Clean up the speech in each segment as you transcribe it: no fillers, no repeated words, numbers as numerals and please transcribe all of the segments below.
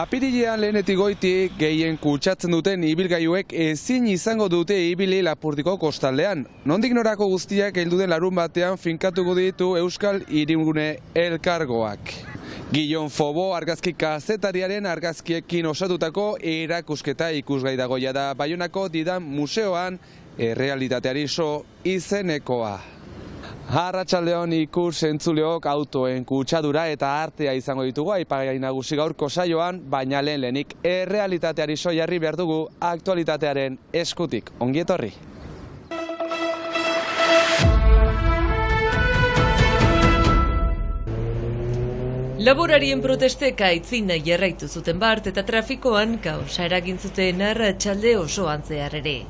Apirilean lehenetik goiti gehien kutsatzen duten ibilgailuek ezin izango dute ibili Lapurdiko kostaldean. Nondik norako guztiak heldu den larun batean finkatuko ditu Euskal Hirigune Elkargoak. Guillon Fobo argazki kazetariaren argazkiekin osatutako erakusketa ikusgai dago jada Baionako Didan Museoan errealitateari so izenekoa. Arratsaldeon ikus entzuleok autoen kutsadura eta artea izango ditugu aipagai nagusi gaurko saioan, baina lehenik errealitateari so jarri behar dugu aktualitatearen eskutik. Ongi etorri. Laborarien protesteka aitzina jarraitu zuten bart eta trafikoan kaosa eragin zuten arratsalde osoan zehar ere.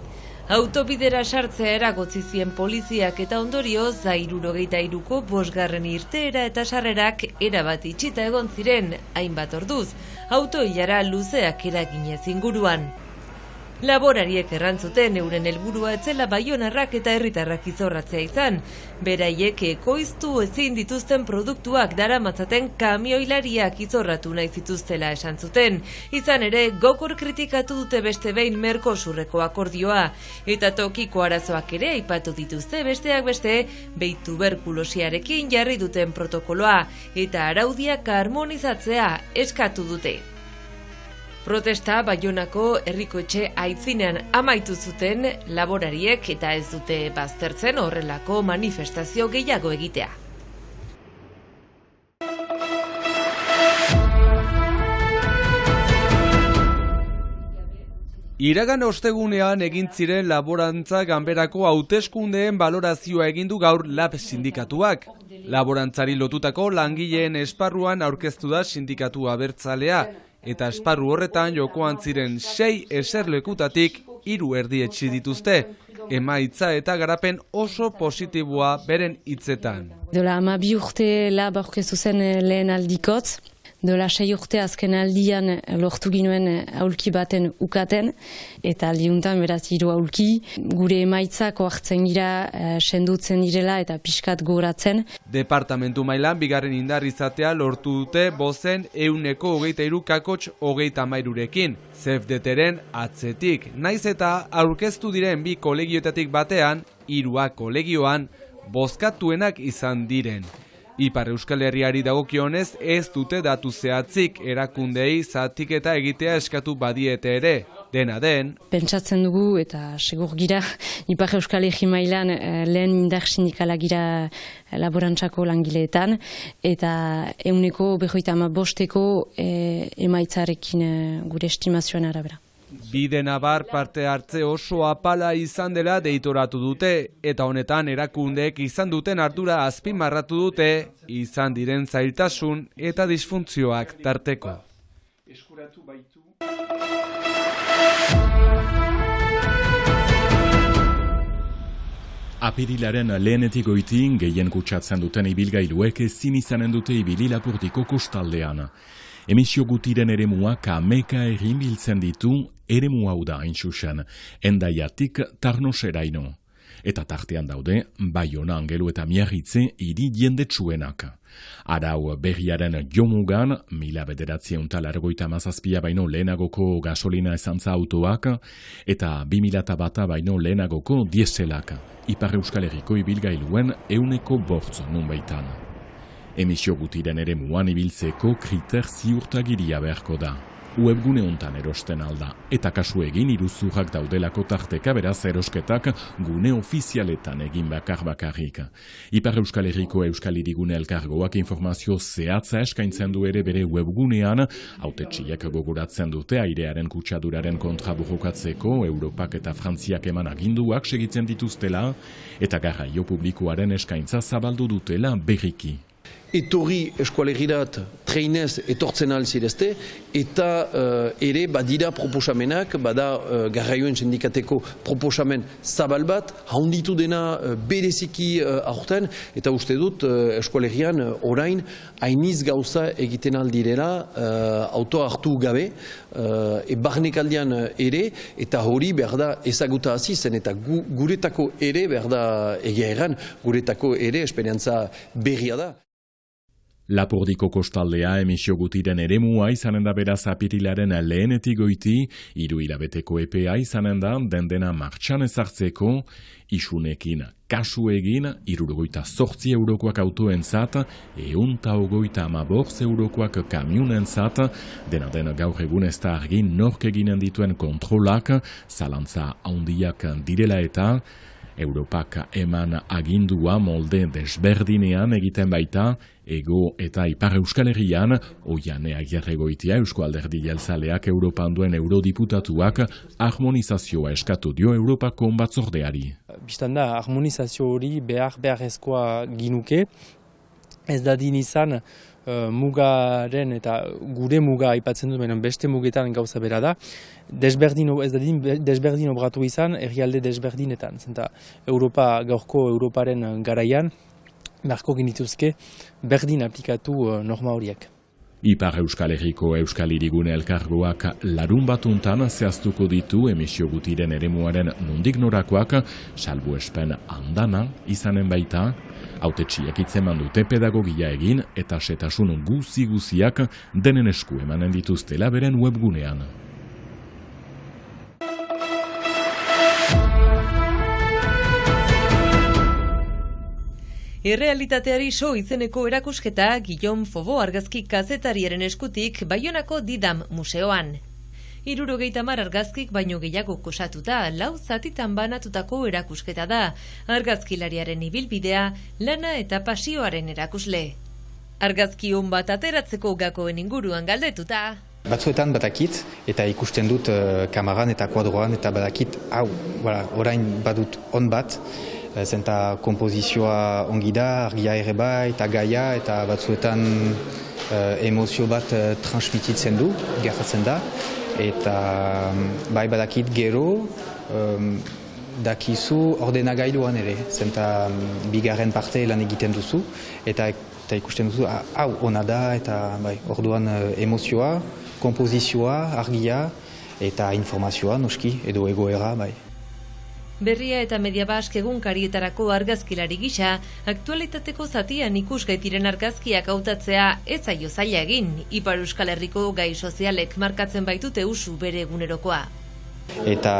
Autobidera sartzea eragotzi zien poliziak eta ondorioz 63ko 5. irteera eta sarrerak erabat itxita egon ziren hainbat orduz, autoilara luzeak eraginez inguruan. Laborariek errantzuten euren helburua etzela baionarrak eta herritarrak izorratzea izan, beraiek ekoiztu ezin dituzten produktuak daramatzaten kamioilariak izorratu nahi zituztela esan zuten. Izan ere, gogor kritikatu dute beste behin Mercosurreko akordioa, eta tokiko arazoak ere aipatu dituzte besteak beste, behi tuberkulosiarekin jarri duten protokoloa, eta araudiak harmonizatzea eskatu dute. Protesta Baionako herrikoetxe aitzinean amaitu zuten laborariek eta ez dute baztertzen horrelako manifestazio gehiago egitea. Iragan ostegunean egin ziren laborantza ganberako hauteskundeen balorazioa egin du gaur LAB sindikatuak. Laborantzari lotutako langileen esparruan aurkeztu da sindikatu abertzalea. Eta esparru horretan jokoan ziren 6 eserlekutatik 3 erdietsi dituzte. Emaitza eta garapen oso positiboa beren hitzetan. Dola 12 urte LAB aurkeztu zen lehen aldikotz. Dola 6 urte azken aldian lortu ginuen aulki baten ukaten, eta aldiuntan beraz 3 aulki. Gure emaitzak hartzen gira, sendutzen direla eta pixkat goratzen. Departamentu mailan bigarren indar izatea lortu dute bozen 123,23%. CFDTren atzetik. Naiz eta aurkeztu diren 2 kolegioetatik batean, 3 kolegioan, bozkatuenak izan diren. Ipar Euskal Herriari dagokionez ez dute datu zehatzik erakundei zatiketa egitea eskatu badiete ere. Dena den. Pentsatzen dugu eta segur gira Ipar Euskal Herri mailan lehen indar sindikala gira laborantzako langileetan eta 155% emaitzarekin gure estimazioan arabera. Bidenabar parte hartze oso apala izan dela deitoratu dute, eta honetan erakundeek izan duten ardura azpimarratu dute, izan diren zailtasun eta disfuntzioak tarteko. Apirilaren lehenetik goitin gehien kutsatzen duten ibilgailuek ezin izanen dute ibili Lapurdiko kostaldean. Emisio gutiren eremuak ameka egin biltzen ditu eremu hau da hain zuzen, Hendaiatik Tarnoseraino. Eta tartean daude, Baiona, Angelu eta Miarritze hiri jendetsuenak. Arau berriaren jomugan, 1987 baino lehenagoko gasolina ezantza autoak, eta 2001 baino lehenagoko dieselak, Ipar Euskal Herriko ibilgailuen 108 nunbaitan. Emisio gutiren eremuan ibiltzeko kriter ziurtagiria beharko da. Webgune hontan erosten alda, eta kasu egin iruzurrak daudelako tarteka beraz erosketak gune ofizialetan egin bakarrik. Ipar Euskal Herriko Euskal Hirigune Elkargoak informazio zehatza eskaintzen du ere bere webgunean, hautetsiek gogoratzen dute airearen kutsaduraren kontra borrokatzeko Europak eta Frantziak eman aginduak segitzen dituztela, eta garraio publikoaren eskaintza zabaldu dutela berriki. Etorri eskualegirat treinez etortzen alzirezte, eta ere badira proposamenak, bada garraioen sindikateko proposamen zabal bat, haunditu dena bereziki aurten, eta uste dut eskualegian orain hainiz gauza egiten aldirela auto hartu gabe, barnekaldian ere, eta hori behar da ezaguta hasi zen, eta guretako ere behar da egia erran, guretako ere esperientza berria da. Lapurdiko kostaldea emisio gutiren eremua izanen da beraz apirilaren lehenetik goiti, 3 hilabeteko epea izanen da dendena martxan ezartzeko, isunekin kasu egin, 68 eurokoak autoentzat, 124 eurokoak kamionentzat, dena den gaur egun ez da argi nork eginen dituen kontrolak, zalantza handiak direla eta, Europak eman agindua molde desberdinean egiten baita, Ego eta Ipar Euskal Herrian, Oiane Agirregoitia Eusko Alderdi Jeltzaleak Europan duen eurodiputatuak harmonizazioa eskatu dio Europako batzordeari. Bistan da, harmonizazio hori beharrezkoa ginuke, ez dadin izan mugaren eta gure muga aipatzen dut, beste mugetan gauza bera da, desberdin obratu izan herrialde desberdinetan. Zenta gaurko Europaren garaian, beharko ginituzke berdin aplikatu norma horiek. Ipar Euskal Herriko Euskal Hirigune Elkargoak larun batuntan zehaztuko ditu emisio gutiren eremuaren nondik norakoak, salbuespen andana izanen baita, hautetsiek hitzeman dute pedagogia egin eta setasun guziak denen esku emanen dituztela beren webgunean. Errealitateari so izeneko erakusketa Guillaume Fobo argazki kazetariaren eskutik Baionako Didam museoan. 70 argazkik baino gehiago kosatuta, 4 zatitan banatutako erakusketa da, argazkilariaren ibilbidea, lana eta pasioaren erakusle. Argazki on bat ateratzeko gakoen inguruan galdetuta. Batzuetan badakit, eta ikusten dut kameran eta kuadroan, eta badakit, orain badut on bat, zenta kompozizioa ongi da, argia ere bai, eta gaia, eta batzuetan emozio bat transmititzen du, gertatzen da, eta bai badakit gero, dakizu ordenagailuan ere, zenta bigarren parte lan egiten duzu, eta ikusten duzu, hau ona da, eta bai, orduan emozioa, kompozizioa, argia, eta informazioa, noski, edo egoera, bai. Berria eta Media Bask egunkarietarako argazkilari gisa, aktualitateko zatian ikusgaitiren argazkiak hautatzea ez zaio zaila egin, Ipar Euskal Herriko gai sozialek markatzen baitute usu bere egunerokoa. Eta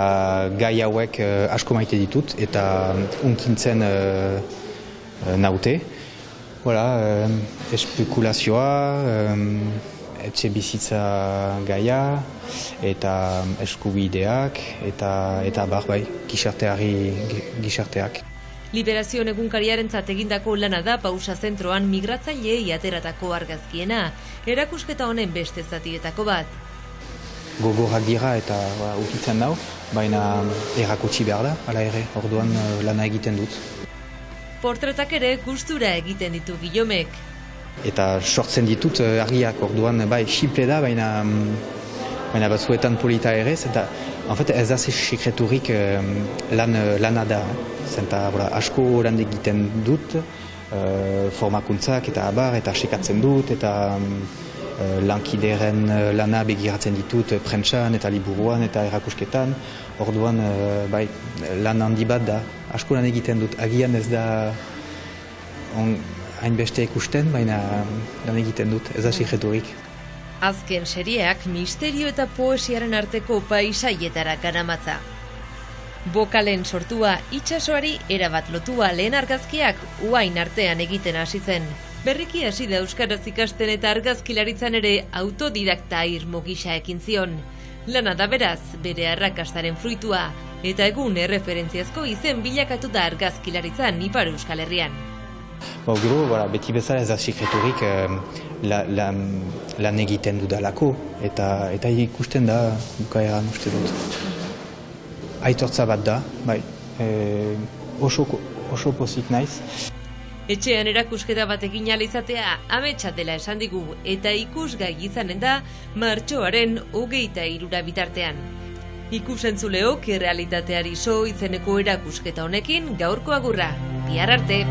gai hauek asko maite ditut, eta unkintzen naute. Espekulazioa, etxe bizitza gaia, eta eskubideak, eta bai, gizarteak. Liberazioen egunkariarentzat egindako lana da Pausa zentroan migratzaileei ateratako argazkiena, erakusketa honen beste zatietako bat. Gogorrak dira eta ukitzen dau, baina erakutsi behar da, hala ere, orduan lana egiten dut. Portretak ere gustura egiten ditu Guillaumek. Eta sortzen ditut argiak, orduan bai, simple da, baina batzuetan polita ere, eta ez da sekreturik lana da. Zenta asko lan egiten dut, formakuntzak eta abar, eta sekatzen dut, eta lankideren lana begiratzen ditut prentsan eta liburuan eta erakusketan. Orduan bai, lan handi bat da, asko lan egiten dut, agian ez da hainbeste ikusten, baina lan egiten dut, ez da sekreturik. Azken serieak misterio eta poesiaren arteko paisaietara garamatza. Bokalen sortua itsasoari erabat lotua lehen argazkiak uain artean egiten hasi zen. Berriki hasi da euskaraz ikasten eta argazkilaritzan ere autodidakta irmo gisa ekin zion. Lana da beraz, bere arrakastaren fruitua, eta egun erreferentziazko izen bilakatu da argazkilaritzan Ipar Euskal Herrian. Gero, beti bezala ez da sekreturik lan egiten dudalako, eta ikusten da bukaeran uste dut. Aitortza bat da, bai, oso pozik naiz. Etxean erakusketa bat egin ahal izatea ametsa dela esan digu, eta ikusgai izanen da martxoaren 23 bitartean. Ikusentzuleok errealitateari so izeneko erakusketa honekin gaurko agurra. Bihar arte!